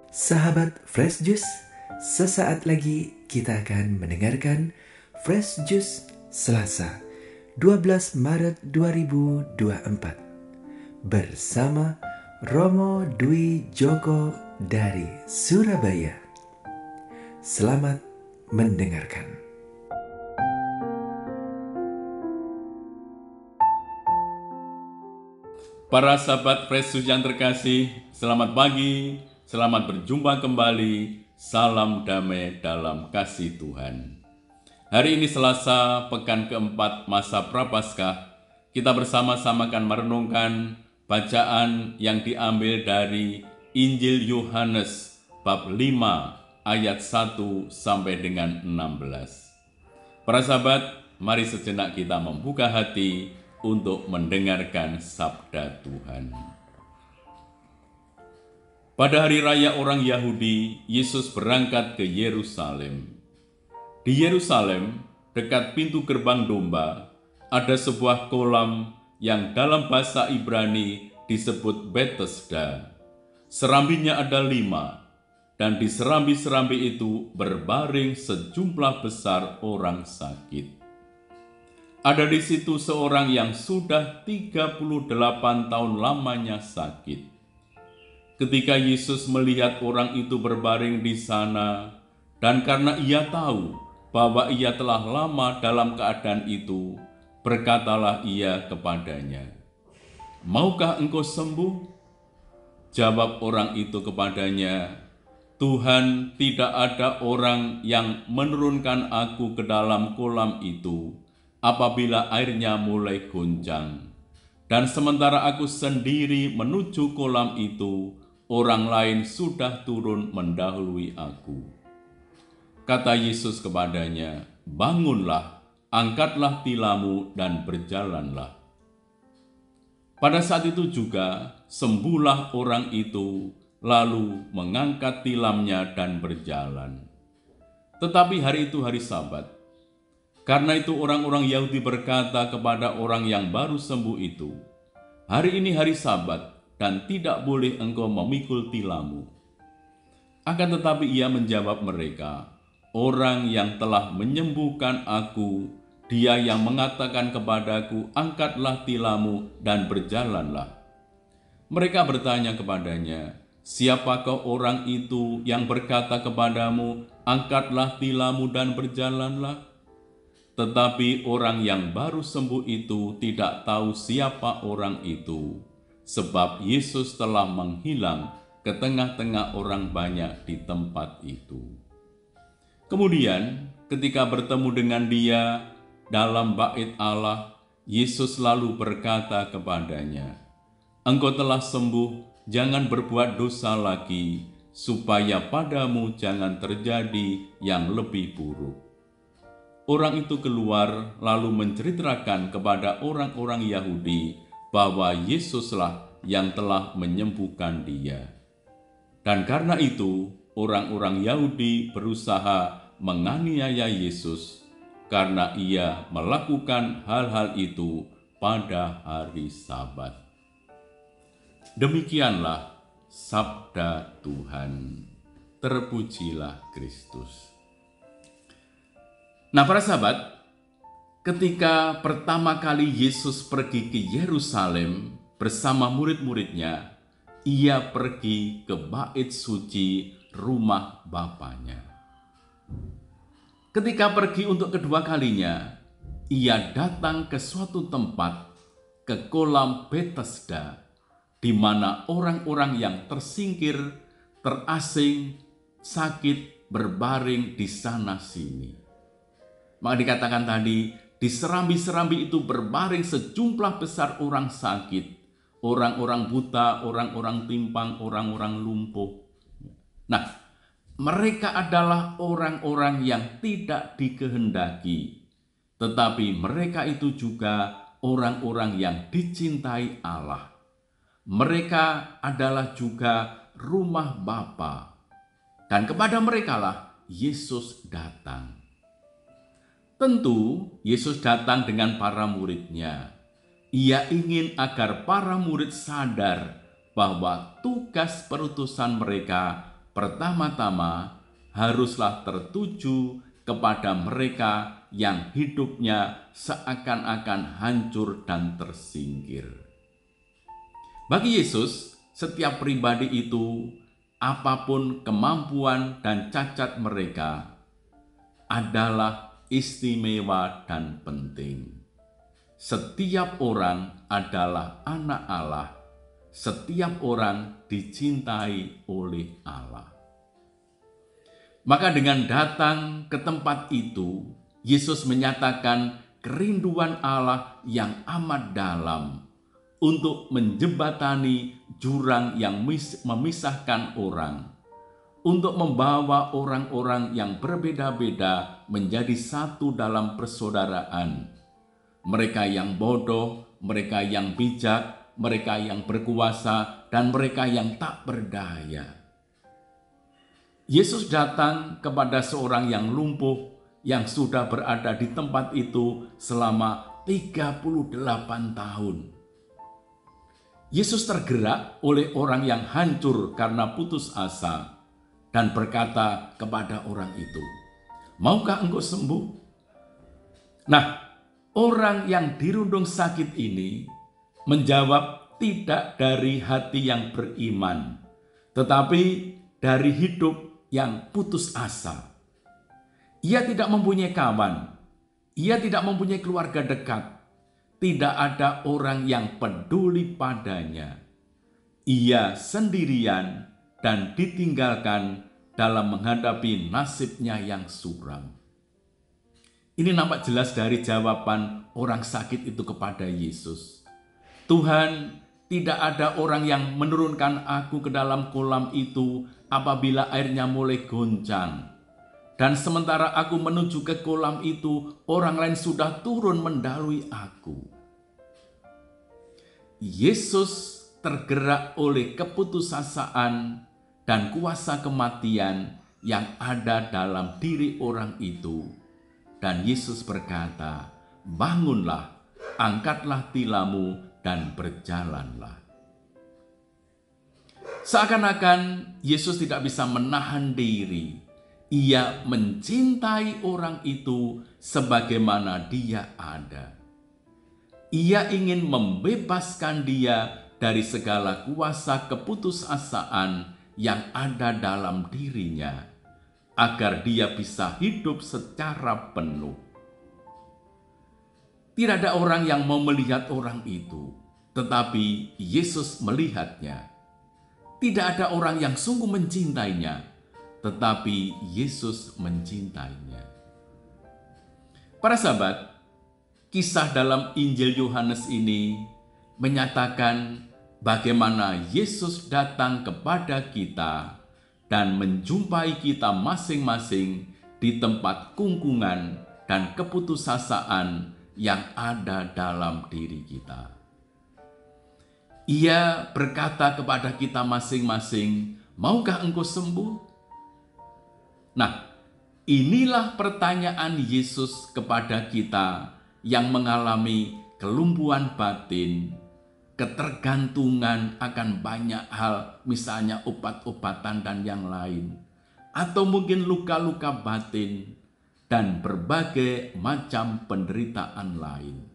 Sahabat Fresh Juice, sesaat lagi kita akan mendengarkan Fresh Juice Selasa 12 Maret 2024 bersama Romo Dwi Joko dari Surabaya. Selamat mendengarkan. Para sahabat Fresh Juice yang terkasih, selamat pagi. Selamat berjumpa kembali, salam damai dalam kasih Tuhan. Hari ini Selasa, pekan keempat masa Prapaskah, kita bersama-sama akan merenungkan bacaan yang diambil dari Injil Yohanes bab 5 ayat 1 sampai dengan 16. Para sahabat, mari sejenak kita membuka hati untuk mendengarkan sabda Tuhan. Pada hari raya orang Yahudi, Yesus berangkat ke Yerusalem. Di Yerusalem, dekat pintu gerbang domba, ada sebuah kolam yang dalam bahasa Ibrani disebut Betesda. Serambinya ada 5, dan di serambi-serambi itu berbaring sejumlah besar orang sakit. Ada di situ seorang yang sudah 38 tahun lamanya sakit. Ketika Yesus melihat orang itu berbaring di sana, dan karena ia tahu bahwa ia telah lama dalam keadaan itu, berkatalah ia kepadanya, "Maukah engkau sembuh?" Jawab orang itu kepadanya, "Tuhan, tidak ada orang yang menurunkan aku ke dalam kolam itu apabila airnya mulai goncang. Dan sementara aku sendiri menuju kolam itu, orang lain sudah turun mendahului aku." Kata Yesus kepadanya, "Bangunlah, angkatlah tilammu dan berjalanlah." Pada saat itu juga sembuhlah orang itu, lalu mengangkat tilamnya dan berjalan. Tetapi hari itu hari Sabat. Karena itu orang-orang Yahudi berkata kepada orang yang baru sembuh itu, "Hari ini hari Sabat, dan tidak boleh engkau memikul tilammu." Akan tetapi ia menjawab mereka, "Orang yang telah menyembuhkan aku, dia yang mengatakan kepadaku, 'Angkatlah tilammu dan berjalanlah.'" Mereka bertanya kepadanya, "Siapakah orang itu yang berkata kepadamu, 'Angkatlah tilammu dan berjalanlah'?" Tetapi orang yang baru sembuh itu tidak tahu siapa orang itu, sebab Yesus telah menghilang ke tengah-tengah orang banyak di tempat itu. Kemudian, ketika bertemu dengan dia dalam bait Allah, Yesus lalu berkata kepadanya, "Engkau telah sembuh, jangan berbuat dosa lagi, supaya padamu jangan terjadi yang lebih buruk." Orang itu keluar lalu menceritakan kepada orang-orang Yahudi bahwa Yesuslah yang telah menyembuhkan dia. Dan karena itu, orang-orang Yahudi berusaha menganiaya Yesus karena ia melakukan hal-hal itu pada hari Sabat. Demikianlah sabda Tuhan. Terpujilah Kristus. Nah, para sahabat, ketika pertama kali Yesus pergi ke Yerusalem bersama murid-muridnya, ia pergi ke bait suci rumah Bapanya. Ketika pergi untuk kedua kalinya, ia datang ke suatu tempat, ke kolam Betesda, di mana orang-orang yang tersingkir, terasing, sakit, berbaring di sana-sini. Maka dikatakan tadi, di serambi-serambi itu berbaring sejumlah besar orang sakit, orang-orang buta, orang-orang timpang, orang-orang lumpuh. Nah, mereka adalah orang-orang yang tidak dikehendaki, tetapi mereka itu juga orang-orang yang dicintai Allah. Mereka adalah juga rumah Bapa, dan kepada merekalah Yesus datang. Tentu Yesus datang dengan para muridnya. Ia ingin agar para murid sadar bahwa tugas perutusan mereka pertama-tama haruslah tertuju kepada mereka yang hidupnya seakan-akan hancur dan tersingkir. Bagi Yesus, setiap pribadi itu, apapun kemampuan dan cacat mereka, adalah istimewa dan penting. Setiap orang adalah anak Allah. Setiap orang dicintai oleh Allah. Maka dengan datang ke tempat itu, Yesus menyatakan kerinduan Allah yang amat dalam untuk menjembatani jurang yang memisahkan orang, untuk membawa orang-orang yang berbeda-beda menjadi satu dalam persaudaraan. Mereka yang bodoh, mereka yang bijak, mereka yang berkuasa, dan mereka yang tak berdaya. Yesus datang kepada seorang yang lumpuh, yang sudah berada di tempat itu selama 38 tahun. Yesus tergerak oleh orang yang hancur karena putus asa dan berkata kepada orang itu, "Maukah engkau sembuh?" Nah, orang yang dirundung sakit ini menjawab tidak dari hati yang beriman, tetapi dari hidup yang putus asa. Ia tidak mempunyai kawan, ia tidak mempunyai keluarga dekat, tidak ada orang yang peduli padanya. Ia sendirian dan ditinggalkan dalam menghadapi nasibnya yang suram. Ini nampak jelas dari jawaban orang sakit itu kepada Yesus. "Tuhan, tidak ada orang yang menurunkan aku ke dalam kolam itu apabila airnya mulai goncang. Dan sementara aku menuju ke kolam itu, orang lain sudah turun mendahului aku." Yesus tergerak oleh keputusasaan dan kuasa kematian yang ada dalam diri orang itu. Dan Yesus berkata, "Bangunlah, angkatlah tilammu dan berjalanlah." Seakan-akan Yesus tidak bisa menahan diri. Ia mencintai orang itu sebagaimana dia ada. Ia ingin membebaskan dia dari segala kuasa keputusasaan yang ada dalam dirinya, agar dia bisa hidup secara penuh. Tidak ada orang yang mau melihat orang itu, tetapi Yesus melihatnya. Tidak ada orang yang sungguh mencintainya, tetapi Yesus mencintainya. Para sahabat, kisah dalam Injil Yohanes ini menyatakan bagaimana Yesus datang kepada kita dan menjumpai kita masing-masing di tempat kungkungan dan keputusasaan yang ada dalam diri kita. Ia berkata kepada kita masing-masing, "Maukah engkau sembuh?" Nah, inilah pertanyaan Yesus kepada kita yang mengalami kelumpuhan batin, ketergantungan akan banyak hal, misalnya obat-obatan dan yang lain, atau mungkin luka-luka batin dan berbagai macam penderitaan lain.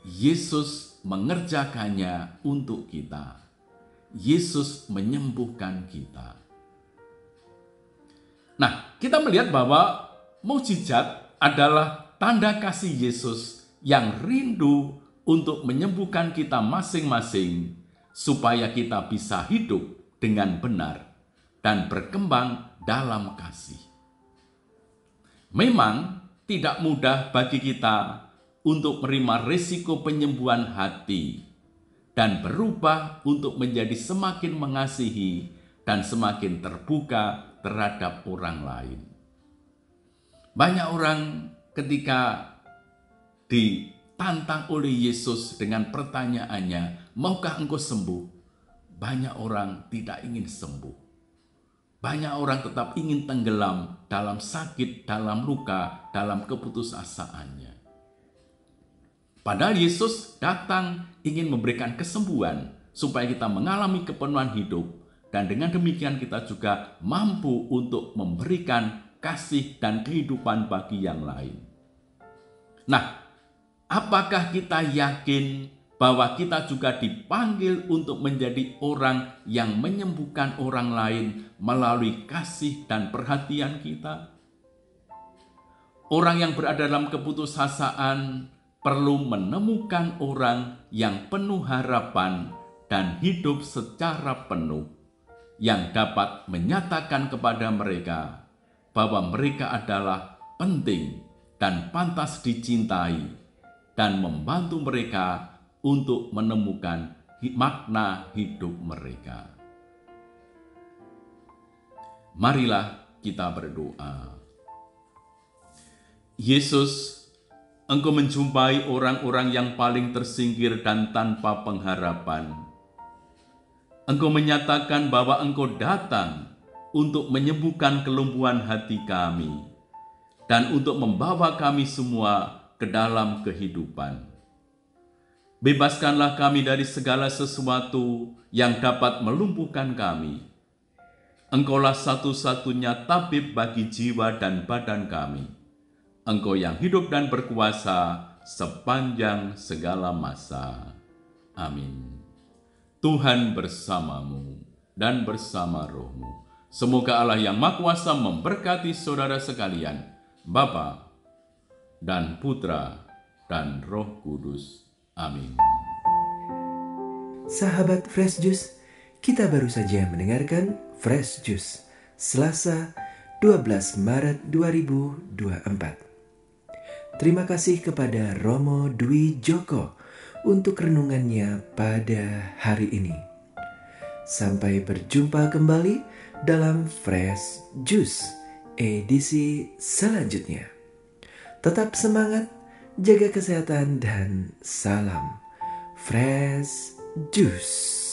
Yesus mengerjakannya untuk kita. Yesus menyembuhkan kita. Nah, kita melihat bahwa mukjizat adalah tanda kasih Yesus yang rindu untuk menyembuhkan kita masing-masing, supaya kita bisa hidup dengan benar dan berkembang dalam kasih. Memang tidak mudah bagi kita untuk menerima risiko penyembuhan hati dan berubah untuk menjadi semakin mengasihi dan semakin terbuka terhadap orang lain. Banyak orang ketika ditantang oleh Yesus dengan pertanyaannya, "Maukah engkau sembuh?" Banyak orang tidak ingin sembuh. Banyak orang tetap ingin tenggelam dalam sakit, dalam luka, dalam keputusasaannya. Padahal Yesus datang ingin memberikan kesembuhan supaya kita mengalami kepenuhan hidup dan dengan demikian kita juga mampu untuk memberikan kasih dan kehidupan bagi yang lain. Nah, apakah kita yakin bahwa kita juga dipanggil untuk menjadi orang yang menyembuhkan orang lain melalui kasih dan perhatian kita? Orang yang berada dalam keputusasaan perlu menemukan orang yang penuh harapan dan hidup secara penuh, yang dapat menyatakan kepada mereka bahwa mereka adalah penting dan pantas dicintai, dan membantu mereka untuk menemukan makna hidup mereka. Marilah kita berdoa. Yesus, Engkau menjumpai orang-orang yang paling tersingkir dan tanpa pengharapan. Engkau menyatakan bahwa Engkau datang untuk menyembuhkan kelumpuhan hati kami dan untuk membawa kami semua ke dalam kehidupan. Bebaskanlah kami dari segala sesuatu yang dapat melumpuhkan kami. Engkaulah satu-satunya tabib bagi jiwa dan badan kami. Engkau yang hidup dan berkuasa sepanjang segala masa. Amin. Tuhan bersamamu dan bersama rohmu. Semoga Allah yang Maha Kuasa memberkati saudara sekalian, Bapa dan Putra dan Roh Kudus. Amin. Sahabat Fresh Juice, kita baru saja mendengarkan Fresh Juice Selasa 12 Maret 2024. Terima kasih kepada Romo Dwi Joko untuk renungannya pada hari ini. Sampai berjumpa kembali dalam Fresh Juice edisi selanjutnya. Tetap semangat, jaga kesehatan, dan salam Fresh Juice.